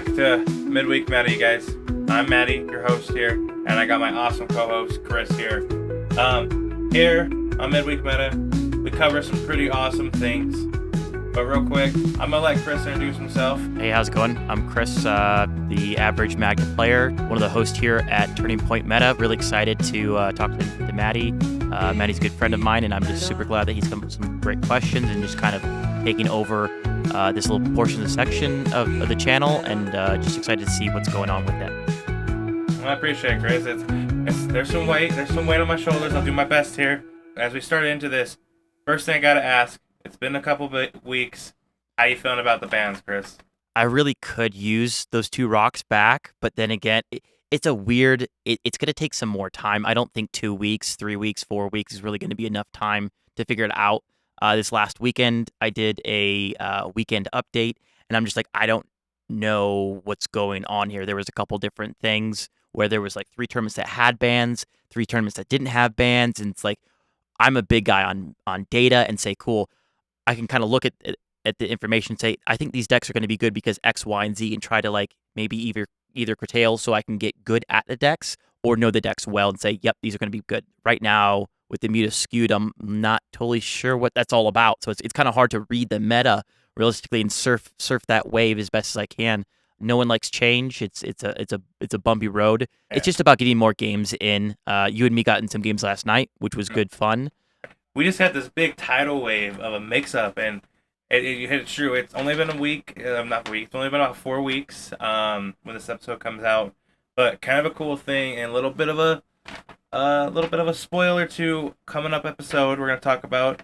back to Midweek Meta, you guys. I'm Maddie, your host here, and I got my awesome co-host, Chris, here. Here on Midweek Meta, we cover some pretty awesome things. But real quick, I'm going to let Chris introduce himself. Hey, how's it going? I'm Chris, the average Magnet player, one of the hosts here at Turning Point Meta. Really excited to talk to Maddie. Maddie's a good friend of mine, and I'm just super glad that he's come up with some great questions and just kind of taking over this little portion of the section of the channel, and just excited to see what's going on with that. Well, I appreciate it, Chris. There's some weight on my shoulders. I'll do my best here. As we start into this, first thing I got to ask, it's been a couple of weeks. How you feeling about the bans, Chris? I really could use those two rocks back, but then again, it's a weird. It's going to take some more time. I don't think 2 weeks, 3 weeks, 4 weeks is really going to be enough time to figure it out. This last weekend, I did a weekend update, and I'm just like, I don't know what's going on here. There was a couple different things where there was like 3 tournaments that had bans, 3 tournaments that didn't have bans, and it's like, I'm a big guy on data and say, cool, I can kind of look at the information and say, I think these decks are going to be good because X, Y, and Z, and try to like maybe either curtail so I can get good at the decks or know the decks well and say, yep, these are going to be good. Right now, with the Muta skewed, I'm not totally sure what that's all about. So it's kind of hard to read the meta realistically and surf that wave as best as I can. No one likes change. It's a bumpy road. Yeah. It's just about getting more games in. You and me got in some games last night, which was good fun. We just had this big tidal wave of a mix-up, and it's true. It's only been a week. It's only been about 4 weeks when this episode comes out. But kind of a cool thing, and a little bit of a spoiler to coming up episode. We're gonna talk about.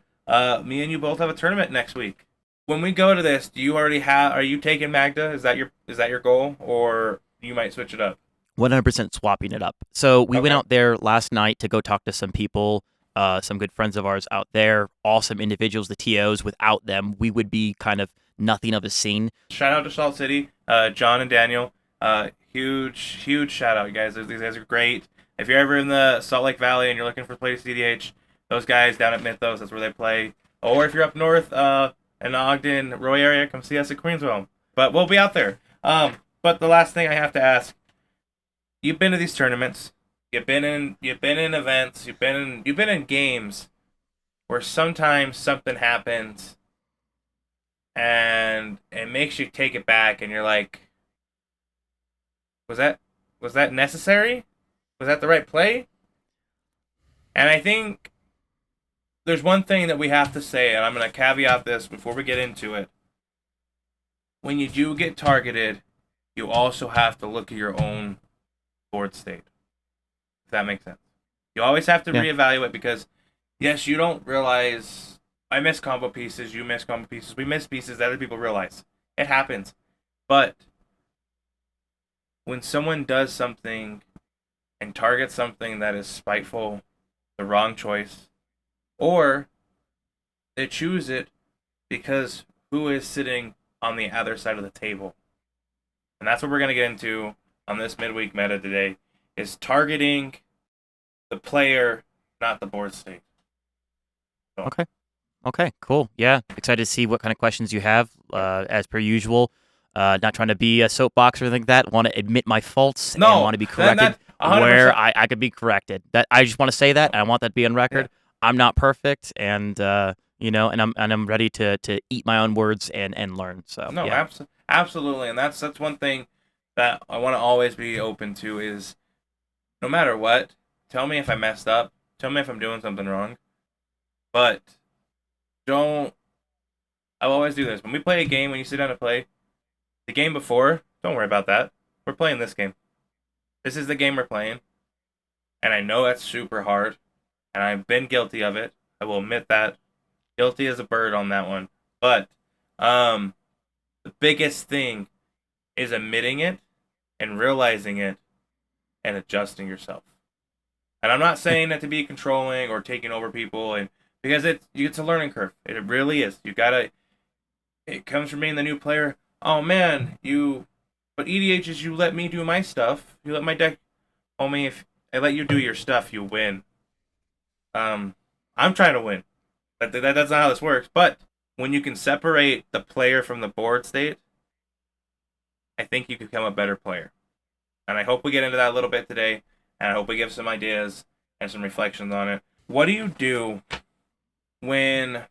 Me and you both have a tournament next week. When we go to this, do you already have? Are you taking Magda? Is that your goal, or you might switch it up? 100% swapping it up. So we went out there last night to go talk to some people. Some good friends of ours out there, awesome individuals, the TOs. Without them, we would be kind of nothing of a scene. Shout out to Salt City, John and Daniel. Huge shout out, you guys. These guys are great. If you're ever in the Salt Lake Valley and you're looking for a place to CEDH, those guys down at Mythos, that's where they play. Or if you're up north in the Ogden, Roy area, come see us at Queensville. But we'll be out there. But the last thing I have to ask, you've been to these tournaments. You've been in events, you've been in games where sometimes something happens and it makes you take it back and you're like, was that necessary? Was that the right play? And I think there's one thing that we have to say, and I'm going to caveat this before we get into it. When you do get targeted, you also have to look at your own board state. If that makes sense. You always have to reevaluate because, yes, you don't realize I miss combo pieces, you miss combo pieces, we miss pieces that other people realize. It happens. But when someone does something and targets something that is spiteful, the wrong choice, or they choose it because who is sitting on the other side of the table. And that's what we're going to get into on this midweek meta today. Is targeting the player, not the board state. So. Okay, cool. Yeah, excited to see what kind of questions you have. As per usual, not trying to be a soapbox or anything like that. Want to admit my faults and want to be corrected where I could be corrected. That I just want to say that. And I want that to be on record. Yeah. I'm not perfect, and I'm ready to eat my own words and learn. So absolutely, and that's one thing that I want to always be open to is. No matter what, tell me if I messed up. Tell me if I'm doing something wrong. But I'll always do this. When we play a game, when you sit down to play, the game before, don't worry about that. We're playing this game. This is the game we're playing. And I know that's super hard. And I've been guilty of it. I will admit that. Guilty as a bird on that one. But the biggest thing is admitting it and realizing it. And adjusting yourself. And I'm not saying that to be controlling or taking over people, and because it's a learning curve. It really is. It comes from being the new player. Oh man, but EDH is you let me do my stuff. You let my deck. Homie, if I let you do your stuff, you win. I'm trying to win. That's not how this works. But when you can separate the player from the board state, I think you could become a better player. And I hope we get into that a little bit today, and I hope we give some ideas and some reflections on it. What do you do when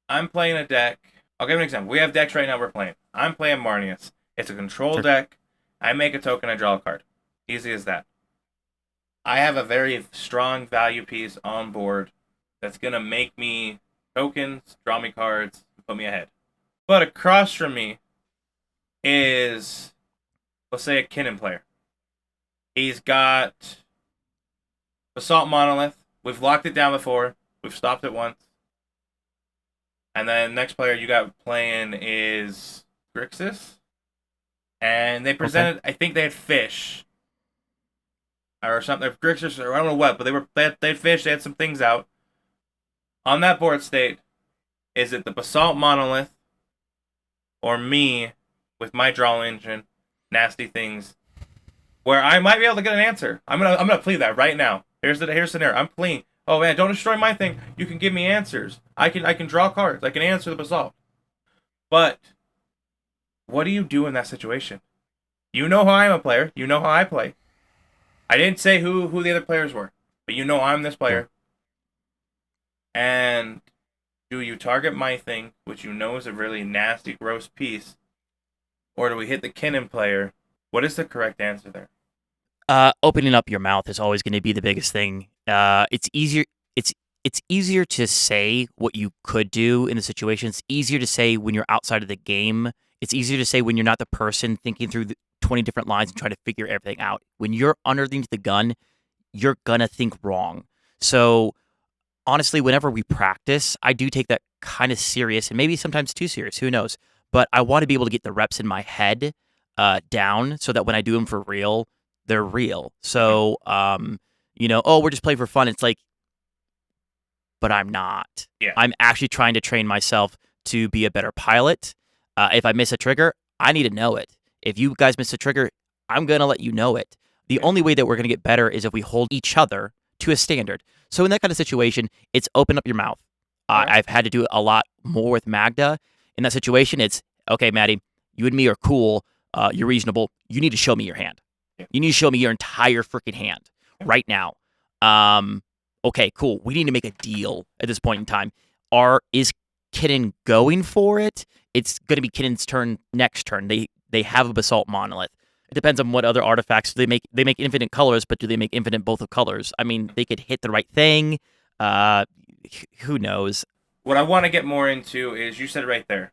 I'm playing a deck? I'll give an example. We have decks right now we're playing. I'm playing Marnius. It's a control Sure. deck. I make a token, I draw a card. Easy as that. I have a very strong value piece on board that's going to make me tokens, draw me cards, and put me ahead. But across from me is, let's say, a Kinnan player. He's got Basalt Monolith. We've locked it down before. We've stopped it once. And then next player you got playing is Grixis. And they Okay. presented, I think they had Fish or something. Grixis, or I don't know what, but they had Fish. They had some things out. On that board state, is it the Basalt Monolith or me with my draw engine, nasty things, where I might be able to get an answer? I'm gonna plead that right now. Here's the scenario. I'm pleading. Oh man, don't destroy my thing. You can give me answers. I can draw cards. I can answer the Basalt. But what do you do in that situation? You know how I'm a player. You know how I play. I didn't say who the other players were, but you know I'm this Sure. player. And do you target my thing, which you know is a really nasty, gross piece, or do we hit the Kinnan player? What is the correct answer there? Opening up your mouth is always going to be the biggest thing. It's easier. It's it's easier to say what you could do in the situation. It's easier to say when you're outside of the game. It's easier to say when you're not the person thinking through 20 different lines and trying to figure everything out. When you're underneath the gun, you're gonna think wrong. So honestly, whenever we practice, I do take that kind of serious and maybe sometimes too serious. Who knows? But I want to be able to get the reps in my head down so that when I do them for real, they're real. Mm-hmm. So, oh, we're just playing for fun. It's like, but I'm not. Yeah. I'm actually trying to train myself to be a better pilot. If I miss a trigger, I need to know it. If you guys miss a trigger, I'm going to let you know it. The Yeah. only way that we're going to get better is if we hold each other to a standard. So in that kind of situation, it's open up your mouth. All right. I've had to do it a lot more with Magda. In that situation, it's okay, Maddie. You and me are cool. You're reasonable. You need to show me your hand. Yeah. You need to show me your entire freaking hand right now. Okay, cool. We need to make a deal at this point in time. Is Kitten going for it? It's going to be Kitten's turn next turn. They have a Basalt Monolith. It depends on what other artifacts they make. They make infinite colors, but do they make infinite both of colors? I mean, they could hit the right thing. Uh, who knows? What I want to get more into is you said it right there.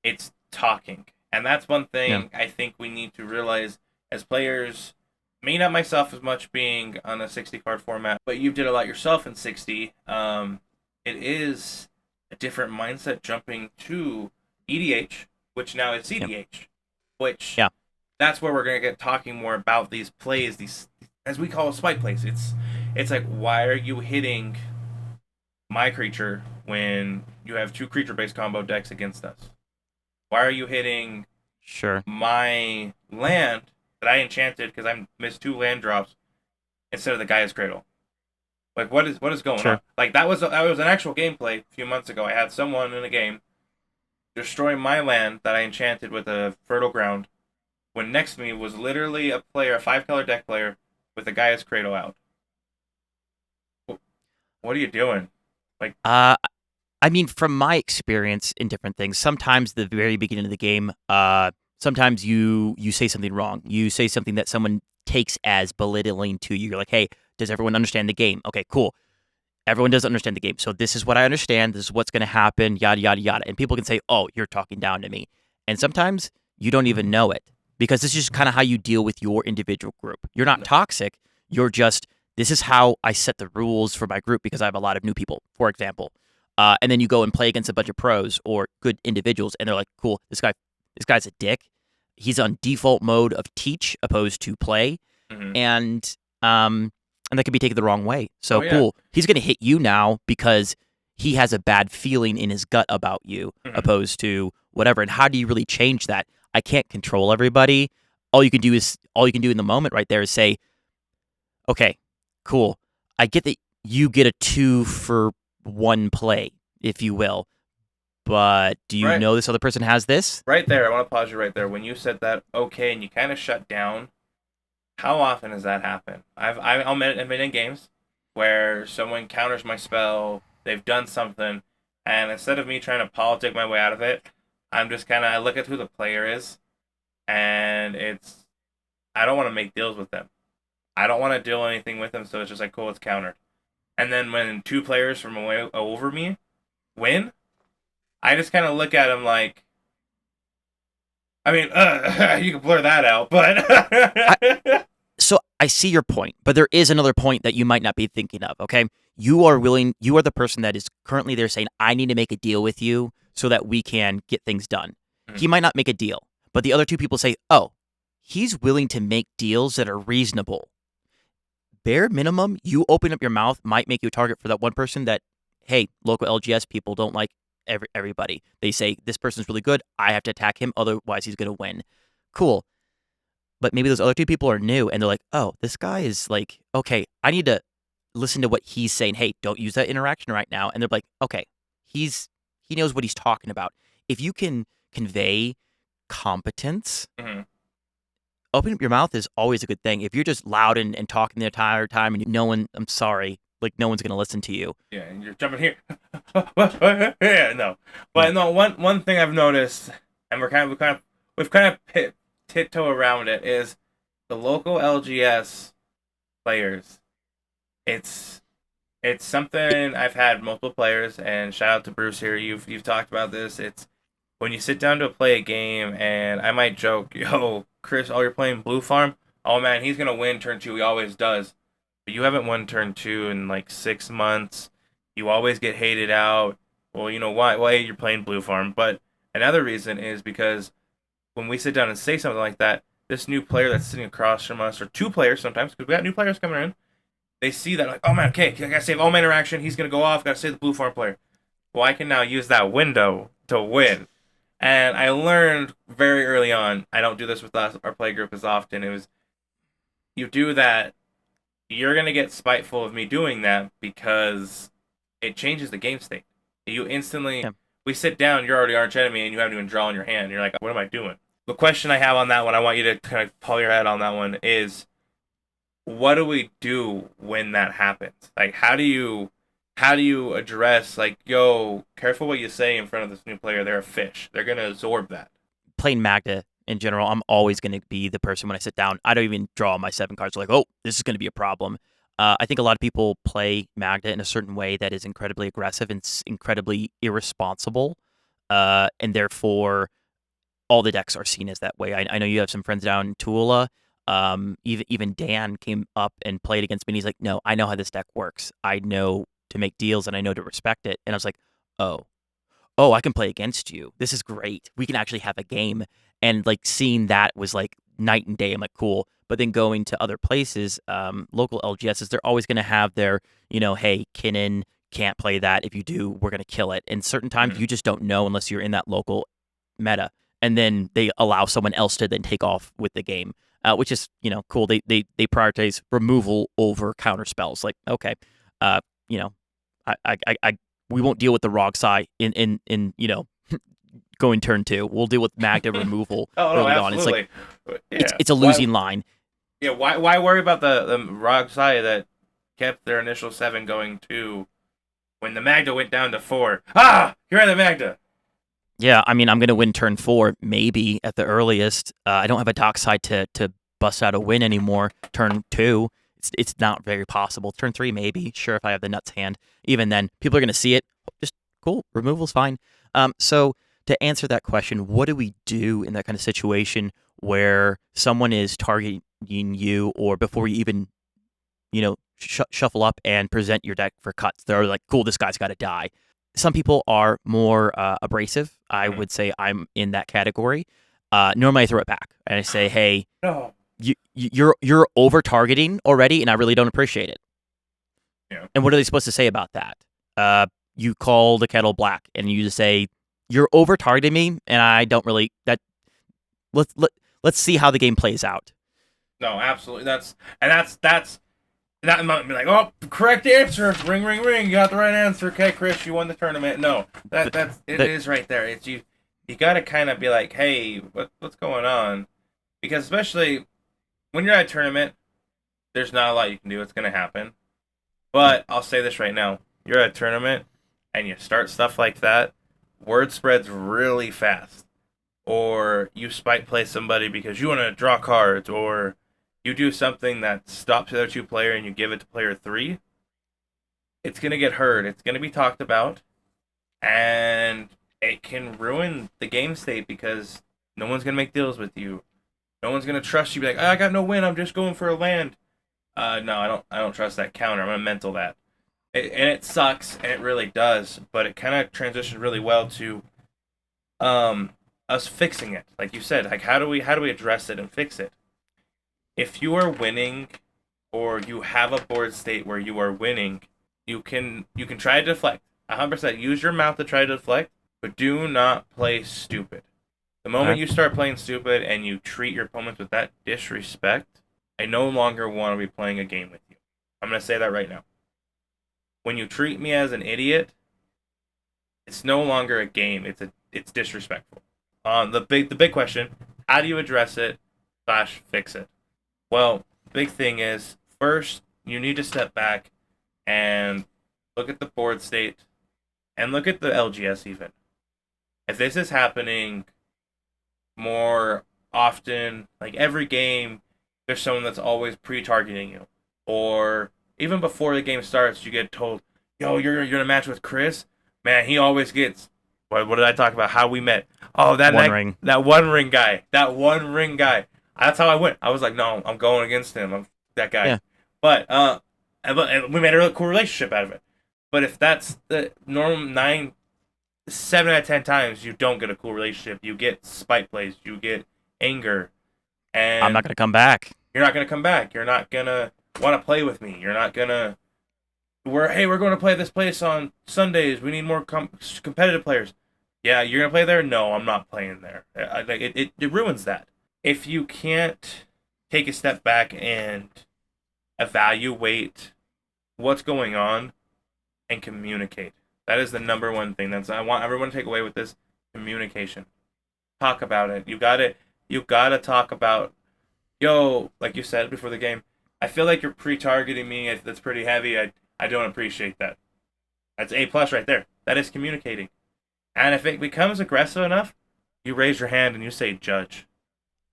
It's talking. And that's one Yeah, thing I think we need to realize as players. Me, not myself as much being on a 60 card format, but you did a lot yourself in 60. It is a different mindset jumping to EDH, which now is yeah, CDH, which yeah. that's where we're going to get talking more about these plays, these as we call spike plays. It's like, why are you hitting my creature when you have two creature based combo decks against us? Why are you hitting Sure, my land that I enchanted because I missed two land drops instead of the Gaia's Cradle? Like, what is going on? sure. Like, that was an actual gameplay a few months ago. I had someone in a game destroy my land that I enchanted with a Fertile Ground when next to me was literally a player, a 5 color deck player with the Gaia's Cradle out. What are you doing? Like, Uh, I mean, from my experience in different things, sometimes the very beginning of the game, sometimes you say something wrong. You say something that someone takes as belittling to you. You're like, hey, does everyone understand the game? Okay, cool. Everyone doesn't understand the game. So this is what I understand. This is what's going to happen, yada, yada, yada. And people can say, oh, you're talking down to me. And sometimes you don't even know it because this is just kind of how you deal with your individual group. You're not toxic. You're just, this is how I set the rules for my group because I have a lot of new people, for example. And then you go and play against a bunch of pros or good individuals, and they're like, cool, this guy's a dick. He's on default mode of teach opposed to play. mm-hmm. And, um, and that could be taken the wrong way. Oh So yeah, cool. He's going to hit you now because he has a bad feeling in his gut about you, mm-hmm. opposed to whatever. And how do you really change that? I can't control everybody. All you can do in the moment right there is say, okay, cool. I get that you get a 2 for 1 play, if you will, but do you Right, know this other person has this? right there. I want to pause you right there. When you said that, okay, and you kind of shut down. How often does that happen? I'll admit in games where someone counters my spell, they've done something, and instead of me trying to politic my way out of it, I'm just kind of I look at who the player is, and it's I don't want to make deals with them. I don't want to deal anything with them, so it's just like cool, it's countered. And then when two players from away over me win, I just kind of look at them like, I mean, you can blur that out, I, but so I see your point, but there is another point that you might not be thinking of, okay? You are the person that is currently there saying, I need to make a deal with you so that we can get things done. He might not make a deal, but the other two people say, oh, he's willing to make deals that are reasonable. Bare minimum, you open up your mouth might make you a target for that one person that, hey, local LGS people don't like everybody. They say, this person's really good. I have to attack him. Otherwise, he's going to win. Cool. But maybe those other two people are new and they're like, oh, this guy is like, okay, I need to listen to what he's saying. Hey, don't use that interaction right now. And they're like, okay, he knows what he's talking about. If you can convey competence, Mhm. opening up your mouth is always a good thing. If you're just loud and talking the entire time and no one, I'm sorry, like no one's going to listen to you. Yeah, and you're jumping here. Yeah, no, Yeah. but no. One thing I've noticed, and we've kind of tiptoe around it, is the local LGS players. It's it's something I've had multiple players, and shout out to Bruce here. You've talked about this. It's when you sit down to play a game, and I might joke, yo, Chris, oh, you're playing Blue Farm. Oh man, he's gonna win turn two. He always does. But you haven't won turn two in like 6 months. You always get hated out. Well, you know why? Why you're playing Blue Farm. But another reason is because when we sit down and say something like that, this new player that's sitting across from us, or two players sometimes, because we got new players coming in, they see that like, oh man, okay, I gotta save all my interaction. He's gonna go off. Gotta save the Blue Farm player. Well, I can now use that window to win. And I learned very early on. I don't do this with us, our play group as often. It was you do that you're gonna get spiteful of me doing that because it changes the game state. You instantly Yeah. we sit down, you're already arch enemy, and you haven't even drawn your hand. You're like, what am I doing? The question I have on that one, I want you to kind of pull your head on that one, is what do we do when that happens? Like, how do you address like, yo, careful what you say in front of this new player. They're a fish. They're gonna absorb that. Playing Magda in general, I'm always going to be the person when I sit down. I don't even draw my 7 cards. Like, oh, this is going to be a problem. I think a lot of people play Magda in a certain way that is incredibly aggressive and incredibly irresponsible, and therefore all the decks are seen as that way. I know you have some friends down in Tula. Even Dan came up and played against me. And he's like, "No, I know how this deck works. I know to make deals and I know to respect it." And I was like, "Oh, I can play against you. This is great. We can actually have a game." And like seeing that was like night and day. I'm like, cool. But then going to other places, local LGSs, they're always going to have their, hey, Kinnan can't play that. If you do, we're going to kill it. And certain times Mm-hmm. you just don't know unless you're in that local meta. And then they allow someone else to then take off with the game, which is, cool. They prioritize removal over counter spells. Like, okay, uh, you know, I we won't deal with the Rog Sai in going turn two. We'll deal with Magda removal Oh no, early on. It's like absolutely. Yeah. it's a Why? losing line. Yeah. Why worry about the Rock Side that kept their initial seven going to when the Magda went down to four? Ah, you're in the Magda. Yeah, I mean, I'm gonna win turn four, maybe at the earliest. I don't have a dock side to bust out a win anymore. Turn two, it's not very possible. Turn three, maybe. Sure, if I have the nuts hand. Even then, people are gonna see it. Just cool. Removal's fine. So to answer that question, what do we do in that kind of situation where someone is targeting you, or before you even shuffle up and present your deck for cuts? They're like, cool, this guy's got to die. Some people are more abrasive. I Mm-hmm. would say I'm in that category. Normally, I throw it back and I say, "Hey, No. you're over targeting already, and I really don't appreciate it." Yeah. And what are they supposed to say about that? You call the kettle black, and you just say, "You're over targeting me, and I don't really that." Let's let's see how the game plays out. No, absolutely. That's Not be like, oh, correct answer, ring, ring, ring. You got the right answer. Okay, Chris, you won the tournament. No, The, that's it the, is right there. It's you. You got to kind of be like, hey, what's going on? Because especially when you're at a tournament, there's not a lot you can do. It's gonna happen. yeah, But I'll say this right now: you're at a tournament and you start stuff like that, word spreads really fast. Or you spike play somebody because you want to draw cards, or you do something that stops the other two player and you give it to player three. It's gonna get heard. It's gonna be talked about, and it can ruin the game state because no one's gonna make deals with you. No one's gonna trust you. Be like, I got no win. I'm just going for a land. No, I don't. I don't trust that counter. I'm gonna mental that. And it sucks, and it really does. But it kind of transitioned really well to um us fixing it. Like you said, like how do we address it and fix it? If you are winning, or you have a board state where you are winning, you can try to deflect. 100% use your mouth to try to deflect, but do not play stupid. The moment okay. you start playing stupid and you treat your opponents with that disrespect, I no longer want to be playing a game with you. I'm gonna say that right now. When you treat me as an idiot, it's no longer a game. It's disrespectful. The big question: how do you address it slash fix it? Well, big thing is first you need to step back and look at the board state and look at the LGS even. If this is happening more often, like every game, there's someone that's always pre-targeting you, or even before the game starts, you get told, "Yo, you're in a match with Chris. Man, he always gets." What did I talk about? How we met? Oh, that One night, ring. that one ring guy, that one ring guy. That's how I went. I was like, no, I'm going against him. I'm that guy. Yeah, But and we made a really cool relationship out of it. But if that's the norm, 7 out of 10 times you don't get a cool relationship. You get spite plays. You get anger, I'm not and gonna come back. you're not gonna come back. You're not gonna want to play with me. You're not gonna. We're going to play this place on Sundays. We need more competitive players. Yeah, you're gonna play there. No, I'm not playing there. Like it ruins that. If you can't take a step back and evaluate what's going on and communicate. That is the number one thing. That's I want everyone to take away with this: communication. Talk about it. You gotta talk about, yo, like you said before the game. I feel like you're pre-targeting me. That's pretty heavy. I don't appreciate that. That's A+ right there. That is communicating. And if it becomes aggressive enough, you raise your hand and you say judge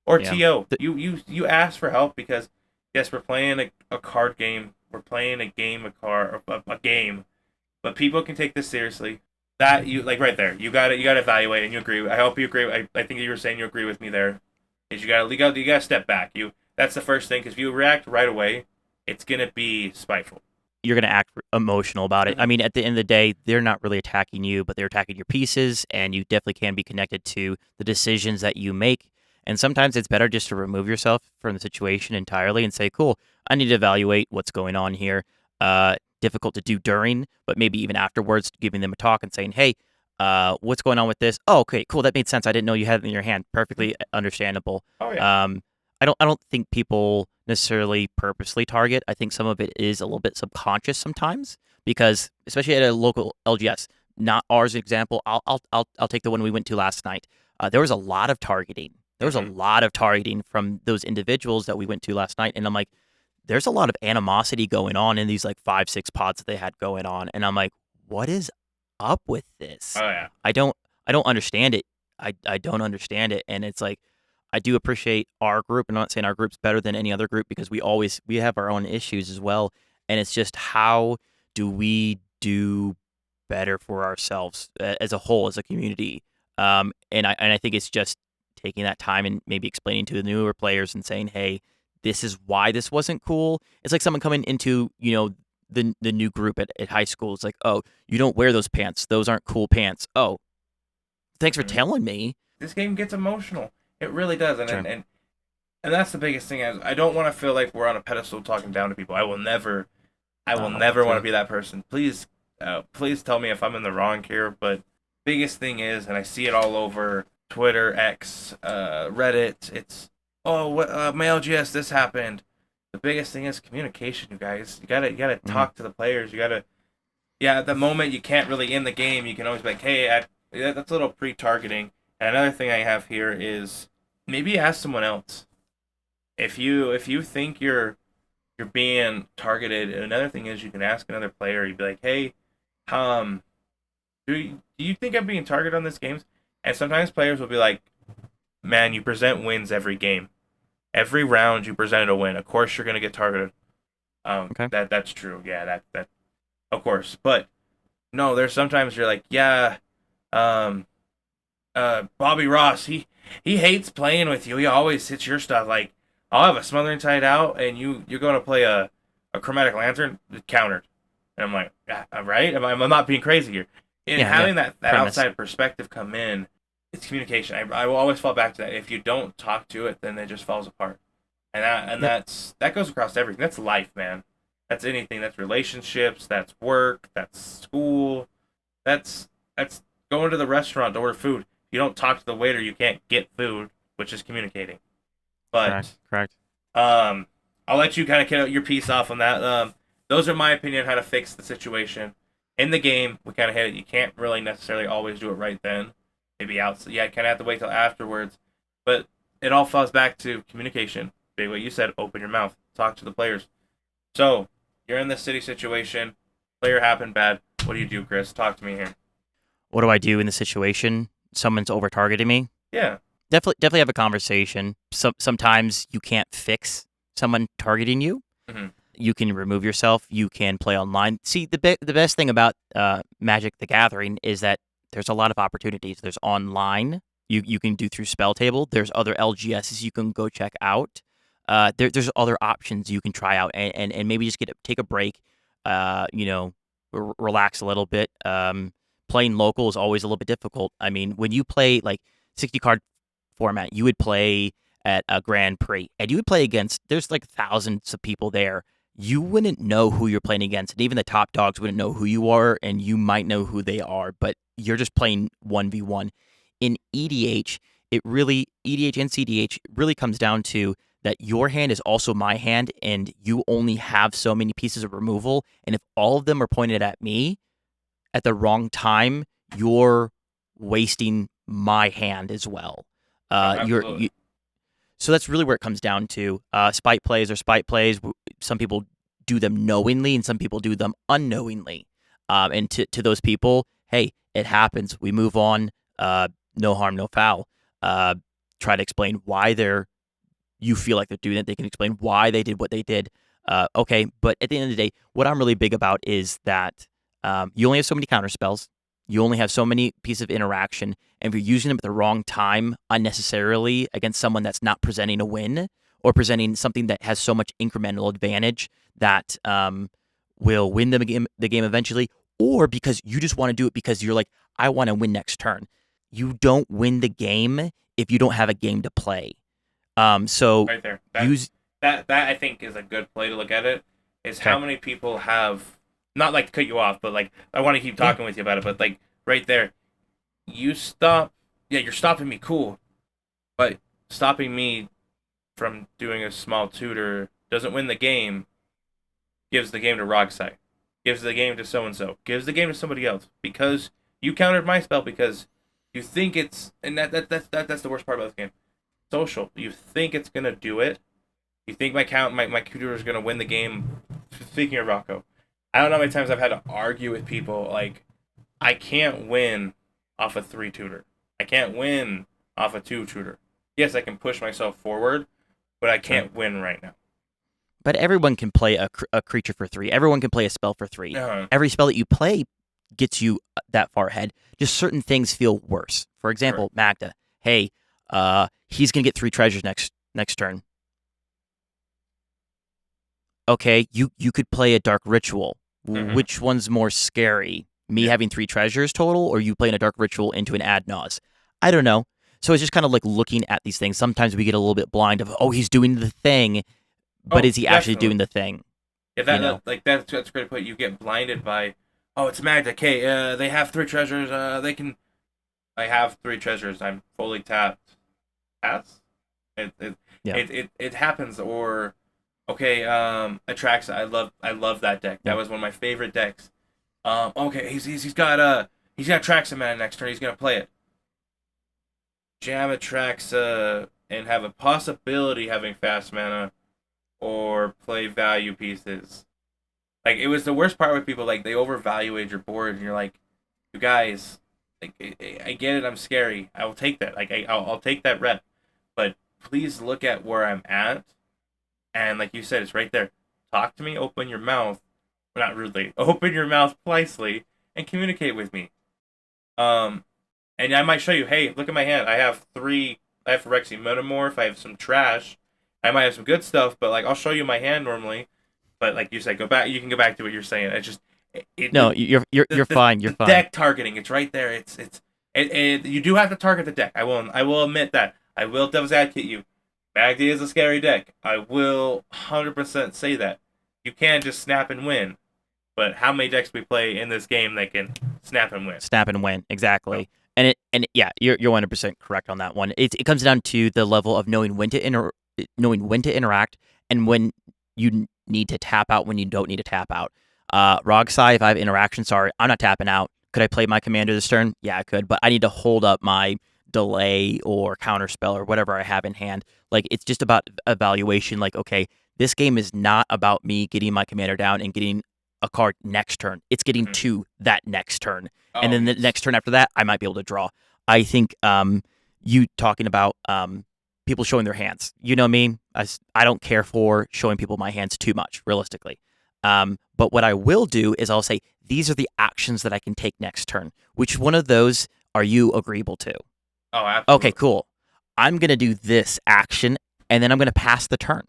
or Yeah. TO. Th- You ask for help because yes, we're playing a card game. We're playing a game of card a game, but people can take this seriously. That you like right there. You gotta evaluate and you agree. I hope you agree. I think you were saying you agree with me there. Is you gotta step back. That's the first thing because if you react right away, it's gonna be spiteful. you're going to act emotional about it. I Mm-hmm. mean, at the end of the day, they're not really attacking you, but they're attacking your pieces, and you definitely can be connected to the decisions that you make. And sometimes it's better just to remove yourself from the situation entirely and say, cool, I need to evaluate what's going on here. Difficult to do during, but maybe even afterwards, giving them a talk and saying, hey, what's going on with this? Oh, okay, cool. That made sense. I didn't know you had it in your hand. Perfectly understandable. Oh yeah. Um, I don't think people necessarily purposely target. I think some of it is a little bit subconscious sometimes because especially at a local LGS, not ours example. I'll take the one we went to last night. There was a lot of targeting. There was a Mm-hmm. lot of targeting from those individuals that we went to last night, and I'm like, there's a lot of animosity going on in these like 5, 6 pods that they had going on, and I'm like, what is up with this? Oh yeah. I don't I don't understand it. I don't understand it, and it's like I do appreciate our group. I'm not saying our group's better than any other group because we have our own issues as well, and it's just how do we do better for ourselves as a whole as a community. And I think it's just taking that time and maybe explaining to the newer players and saying, hey, this is why this wasn't cool. It's like someone coming into the new group at high school. It's like, oh, you don't wear those pants. Those aren't cool pants. Oh, thanks for Mm-hmm. telling me. This game gets emotional. It really does, and Sure. and, and and that's the biggest thing. Is I don't want to feel like we're on a pedestal talking down to people. I I will don't want never want to to. be that person. Please tell me if I'm in the wrong here. But biggest thing is, and I see it all over Twitter, X, Reddit. It's oh, what my LGS this happened. the biggest thing is communication, you guys. You gotta Mhm. talk to the players. You gotta yeah. At the moment, you can't really end the game. You can always be like, hey, that's a little pre-targeting. And another thing I have here is maybe ask someone else if you think you're being targeted. Another thing is you can ask another player. You'd be like, hey, um, do you think I'm being targeted on this game? And sometimes players will be like, man, you present wins every game. Every round you presented a win. Of course you're gonna get targeted. Okay. That's true. Yeah, that of course. But no, there's sometimes you're like, yeah, um, Bobby Ross, he hates playing with you. He always hits your stuff. Like I'll have a smothering tied out, and you're going to play a chromatic lantern countered, and I'm like, yeah, right? I'm not being crazy here. And Yeah, yeah. having that Premise. outside perspective come in, it's communication. I will always fall back to that. If you don't talk to it, then it just falls apart. Yep. That goes across everything. That's life, man. That's anything. That's relationships. That's work. That's school. That's going to the restaurant to order food. If you don't talk to the waiter, you can't get food, which is communicating. Correct. But Correct. um, I'll let you kind of get your piece off on that. Those are my opinion on how to fix the situation in the game. We kind of hit it. You can't really necessarily always do it right then. Maybe out. Yeah, you kind of have to wait till afterwards. But it all falls back to communication. Big what you said. Open your mouth. Talk to the players. So you're in this city situation. Player happened bad. What do you do, Chris? Talk to me here. What do I do in the situation? Someone's over targeting me. Yeah. Definitely have a conversation. Sometimes you can't fix someone targeting you. Mm-hmm. You can remove yourself. You can play online. See, the best thing about Magic: The Gathering is that there's a lot of opportunities. There's online. You can do through Spell Table. There's other LGSs you can go check out. There's other options you can try out and maybe just take a break. You know, relax a little bit. Playing local is always a little bit difficult. I mean, when you play like 60 card format, you would play at a Grand Prix and you would play against. There's like thousands of people there. You wouldn't know who you're playing against, and even the top dogs wouldn't know who you are, and you might know who they are, but you're just playing 1v1. In EDH, EDH and CDH really comes down to that your hand is also my hand, and you only have so many pieces of removal, and if all of them are pointed at me at the wrong time, you're wasting my hand as well. Oh, You're absolutely. so that's really where it comes down to. Spite plays or spite plays. Some people do them knowingly, and some people do them unknowingly. And to those people, hey, it happens. We move on. No harm, no foul. Try to explain why you feel like they're doing it. They can explain why they did what they did. Okay, but at the end of the day, what I'm really big about is that you only have so many counter spells. You only have so many pieces of interaction, and if you're using them at the wrong time unnecessarily against someone that's not presenting a win or presenting something that has so much incremental advantage that will win the game eventually, or because you just want to do it because you're like, I want to win next turn. You don't win the game if you don't have a game to play. So Right there. use That I think is a good play to look at it. Is okay, how many people have not like to cut you off, but like I want to keep yeah, talking with you about it. But like right there, you stop. Yeah, you're stopping me. Cool, but stopping me from doing a small tutor doesn't win the game. Gives the game to Rogsai. Gives the game to so and so. Gives the game to somebody else because you countered my spell because you think it's and that's the worst part about this game. Social. You think it's gonna do it. You think my tutor is gonna win the game. Speaking of Rocco, I don't know how many times I've had to argue with people like I can't win off a three tutor. I can't win off a two tutor. Yes, I can push myself forward, but I sure. can't win right now. But everyone can play a creature for 3. Everyone can play a spell for 3. Uh-huh. Every spell that you play gets you that far ahead. Just certain things feel worse. For Correct. example, Magda. Hey, he's gonna get 3 treasures next turn. Okay, you could play a dark ritual. Mm-hmm. Which one's more scary? Me Yeah. having 3 treasures total, or you playing a dark ritual into an ad nos? I don't know. So it's just kind of like looking at these things. Sometimes we get a little bit blind of, oh, he's doing the thing, but Oh, is he actually definitely. doing the thing? Yeah, You know? that's a great point. You get blinded by, oh, it's Magda. Okay, they have three treasures. They can. I have three treasures. I'm fully tapped. Pass. It it Yeah. it happens. Or Okay, Atraxa. I love that deck. That Yeah. was one of my favorite decks. Okay, he's got Traxa mana next turn. He's gonna play it. Jam Atraxa and have a possibility having fast mana or play value pieces. Like it was the worst part with people. Like they overvaluate your board, and you're like, you guys, like I get it. I'm scary. I will take that. Like I'll take that rep, but please look at where I'm at. And like you said, it's right there. Talk to me. Open your mouth. Well, not rudely. Open your mouth nicely and communicate with me. Um, and I might show you. Hey, look at my hand. I have three. I have Phyrexian Metamorph. I have some trash. I might have some good stuff, but like I'll show you my hand normally. But like you said, go back. You can go back to what you're saying. It's just No, you're fine. You're the fine. deck targeting. It's right there. You do have to target the deck. I will admit that. I will devil's advocate you. Magdi is a scary deck. I will 100% say that. You can't just snap and win. But how many decks we play in this game that can snap and win? Snap and win, So, exactly. And yeah, you're 100% correct on that one. It comes down to the level of knowing when to interact and when you need to tap out, when you don't need to tap out. Rogsai, if I have interaction, sorry, I'm not tapping out. Could I play my commander this turn? Yeah, I could, but I need to hold up my delay or counter spell or whatever I have in hand. Like it's just about evaluation. Like, okay, this game is not about me getting my commander down and getting a card next turn. It's getting mhm. to that next turn, and Oh then the yes. next turn after that, I might be able to draw. I think you talking about people showing their hands. You know me. I don't care for showing people my hands too much, realistically. But what I will do is I'll say these are the actions that I can take next turn. Which one of those are you agreeable to? Oh, Okay, absolutely. cool. I'm gonna do this action, and then I'm gonna pass the turn,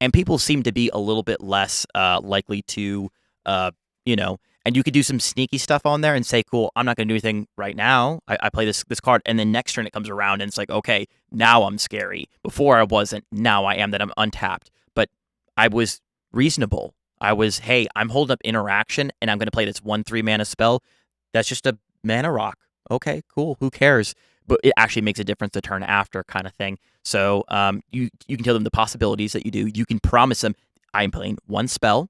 and people seem to be a little bit less likely to, uh, you know, and you could do some sneaky stuff on there and say, cool, I'm not going to do anything right now. I play this card, and then next turn it comes around and it's like, okay, now I'm scary. Before I wasn't. Now I am that I'm untapped. But I was reasonable. I was, hey, I'm holding up interaction, and I'm going to play this 1/3 mana spell. That's just a mana rock. Okay, cool. Who cares? But it actually makes a difference the turn after, kind of thing. So you can tell them the possibilities that you do. You can promise them, I am playing one spell.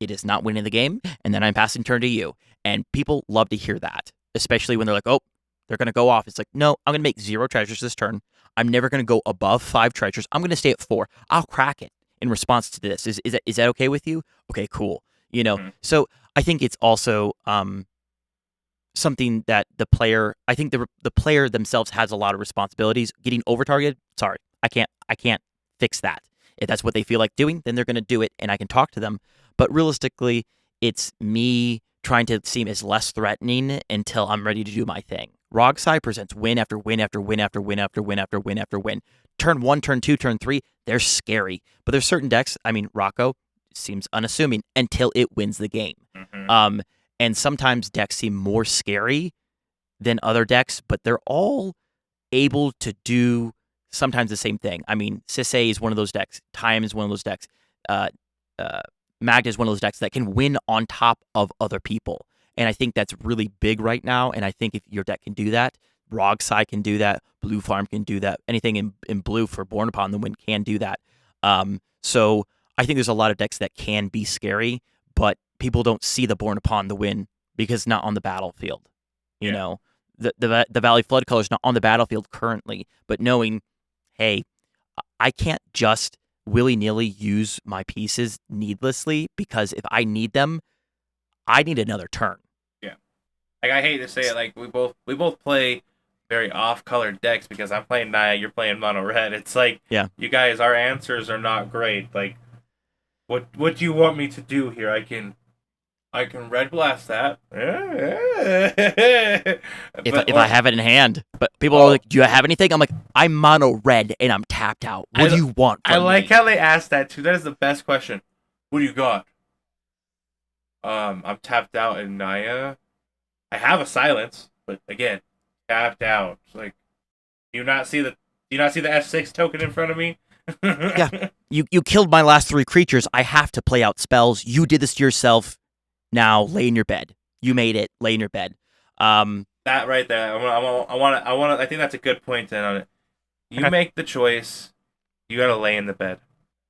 It is not winning the game, and then I'm passing turn to you. And people love to hear that, especially when they're like, oh, they're going to go off. It's like, no, I'm going to make 0 treasures this turn. I'm never going to go above 5 treasures. I'm going to stay at 4. I'll crack it in response to this. Is that okay with you? Okay, cool. Mhm. So I think it's also something that I think the player themselves has a lot of responsibilities. Getting over targeted, sorry, I can't fix that. If that's what they feel like doing, then they're going to do it, and I can talk to them. But realistically, it's me trying to seem as less threatening until I'm ready to do my thing. Rogsai presents win after win after win after win after win after win after win. Turn 1, turn 2, turn 3, they're scary. But there's certain decks, I mean, Rocco seems unassuming until it wins the game. Mhm. Um, and sometimes decks seem more scary than other decks, but they're all able to do sometimes the same thing. I mean, Sisei is one of those decks. Time is one of those decks. Uh, uh, Magda is one of those decks that can win on top of other people. And I think that's really big right now. And I think if your deck can do that, Rogsai can do that, Blue Farm can do that, anything in blue for Born Upon the Wind can do that. So I think there's a lot of decks that can be scary, but people don't see the Born Upon the Wind because it's not on the battlefield. You Yeah. know, the Valley Flood color is not on the battlefield currently, but knowing, hey, I can't just willy nilly use my pieces needlessly because if I need them, I need another turn. Yeah. Like I hate to say it, like we both play very off-colored decks because I'm playing Naya, you're playing Mono Red. It's like Yeah. you guys, our answers are not great. Like, what do you want me to do here? I can red blast that. If but I or have it in hand, but people are oh, like, "Do you have anything?" I'm like, "I'm mono red and I'm tapped out. What do I you want I from like me?" how they asked that too. That is the best question. What do you got? I'm tapped out in Naya. I have a silence, but again, tapped out. It's like, do you not see the F6 token in front of me? Yeah, you killed my last 3 creatures. I have to play out spells. You did this to yourself. Now lay in your bed. You made it. Lay in your bed. Um, That right there. I think that's a good point then on it. You okay. make the choice. You gotta lay in the bed.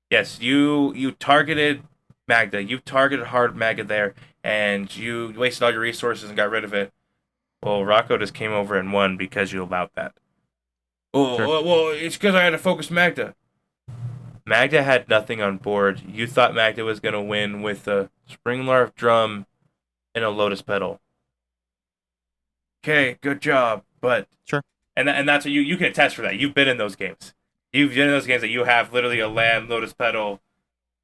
Yes, you targeted Magda. You targeted hard Magda there, and you wasted all your resources and got rid of it. Well, Rocco just came over and won because you allowed that. Sure. Well, it's because I had to focus Magda. Magda had nothing on board. You thought Magda was going to win with a Spring Larv drum and a Lotus Petal. Okay, good job. But Sure. and that's what you can attest for that. You've been in those games. You've been in those games that you have literally a land Lotus Petal,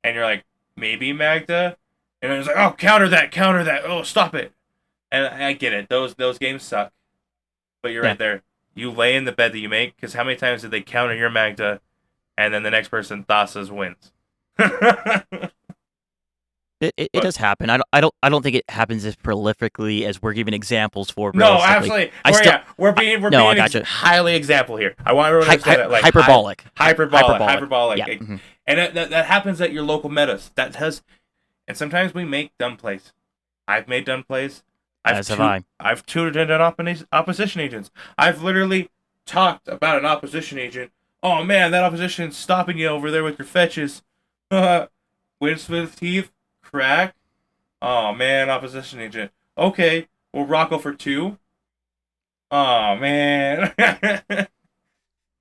and you're like, maybe Magda, and then it's like, oh, counter that, counter that. Oh, stop it. And I get it. Those games suck. But you're Yeah. right there. You lay in the bed that you make, because how many times did they counter your Magda, and then the next person Thassa's wins? It But does happen. I don't think it happens as prolifically as we're giving examples for no, realistically. absolutely. I We're still yeah, we're no, I being gotcha. highly example here. I want everyone to understand that, like Hyperbolic. hyperbolic, Yeah. Mhm. and that happens at your local metas. That does, and sometimes we make dumb plays. I've made dumb plays. As have I. I've tutored in opposition agents. I've literally talked about an opposition agent. Oh man, that opposition's stopping you over there with your fetches. Windsmith teeth, crack. Oh man, opposition agent. Okay, we'll Rocco for 2. Oh man.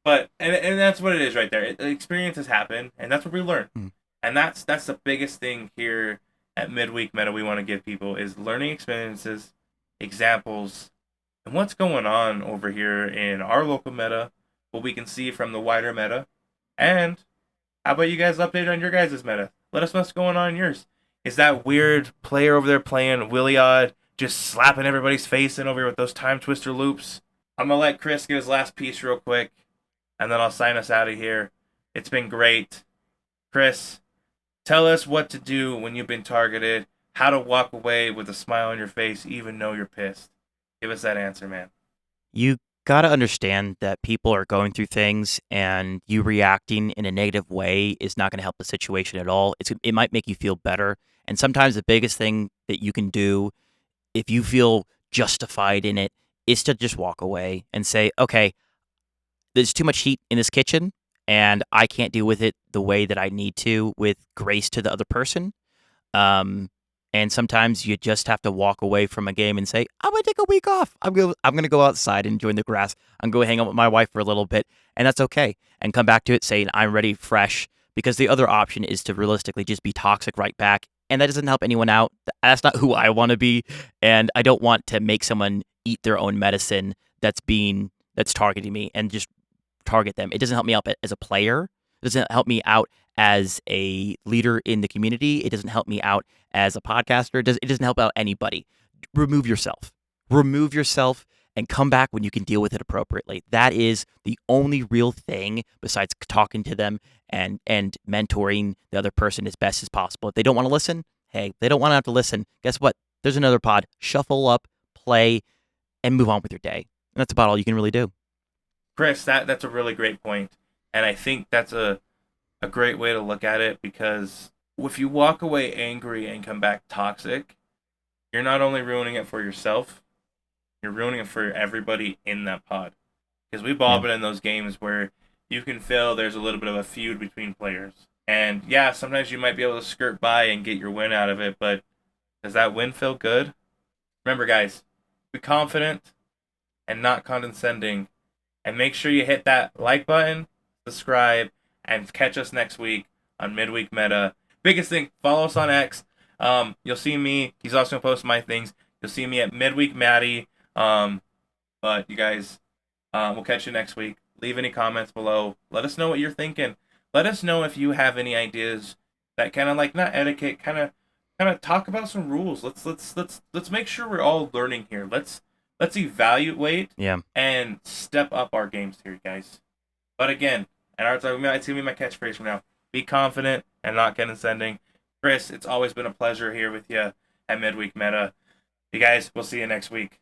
But and that's what it is right there. Experiences happen, and that's what we learn. Mm. And that's the biggest thing here at Midweek Meta we want to give people is learning experiences, examples, and what's going on over here in our local meta, what we can see from the wider meta, and how about you guys update on your guys' meta? Let us know what's going on in yours. Is that weird player over there playing Willie Odd, just slapping everybody's face in over here with those time twister loops? I'm gonna let Chris get his last piece real quick, and then I'll sign us out of here. It's been great. Chris, tell us what to do when you've been targeted, how to walk away with a smile on your face even though you're pissed. Give us that answer, man. You got to understand that people are going through things, and you reacting in a negative way is not going to help the situation at all. It might make you feel better. And sometimes the biggest thing that you can do if you feel justified in it is to just walk away and say, okay, there's too much heat in this kitchen and I can't deal with it the way that I need to with grace to the other person. Um, and sometimes you just have to walk away from a game and say, I'm gonna take a week off. I'm gonna go outside and enjoy the grass. I'm gonna hang out with my wife for a little bit, and that's okay. And come back to it saying I'm ready, fresh. Because the other option is to realistically just be toxic right back, and that doesn't help anyone out. That's not who I want to be, and I don't want to make someone eat their own medicine that's targeting me and just target them. It doesn't help me out as a player. It doesn't help me out as a leader in the community. It doesn't help me out as a podcaster. It doesn't help out anybody. Remove yourself. Remove yourself and come back when you can deal with it appropriately. That is the only real thing besides talking to them and mentoring the other person as best as possible. If they don't want to listen, hey, they don't want to have to listen. Guess what? There's another pod. Shuffle up, play, and move on with your day. And that's about all you can really do. Chris, that's a really great point. And I think that's a great way to look at it because if you walk away angry and come back toxic, you're not only ruining it for yourself, you're ruining it for everybody in that pod. Because we've all Yeah. been in those games where you can feel there's a little bit of a feud between players. And yeah, sometimes you might be able to skirt by and get your win out of it, but does that win feel good? Remember, guys, be confident and not condescending. And make sure you hit that like button, subscribe, and catch us next week on Midweek Meta. Biggest thing, follow us on X. You'll see me. He's also going to post my things. You'll see me at Midweek Maddie. But you guys, we'll catch you next week. Leave any comments below. Let us know what you're thinking. Let us know if you have any ideas that kind of like not etiquette, kind of talk about some rules. Let's make sure we're all learning here. Let's evaluate Yeah. and step up our games here, guys. But again, and it's gonna be my catchphrase from now. Be confident and not condescending. Chris, it's always been a pleasure here with you at Midweek Meta. You guys, we'll see you next week.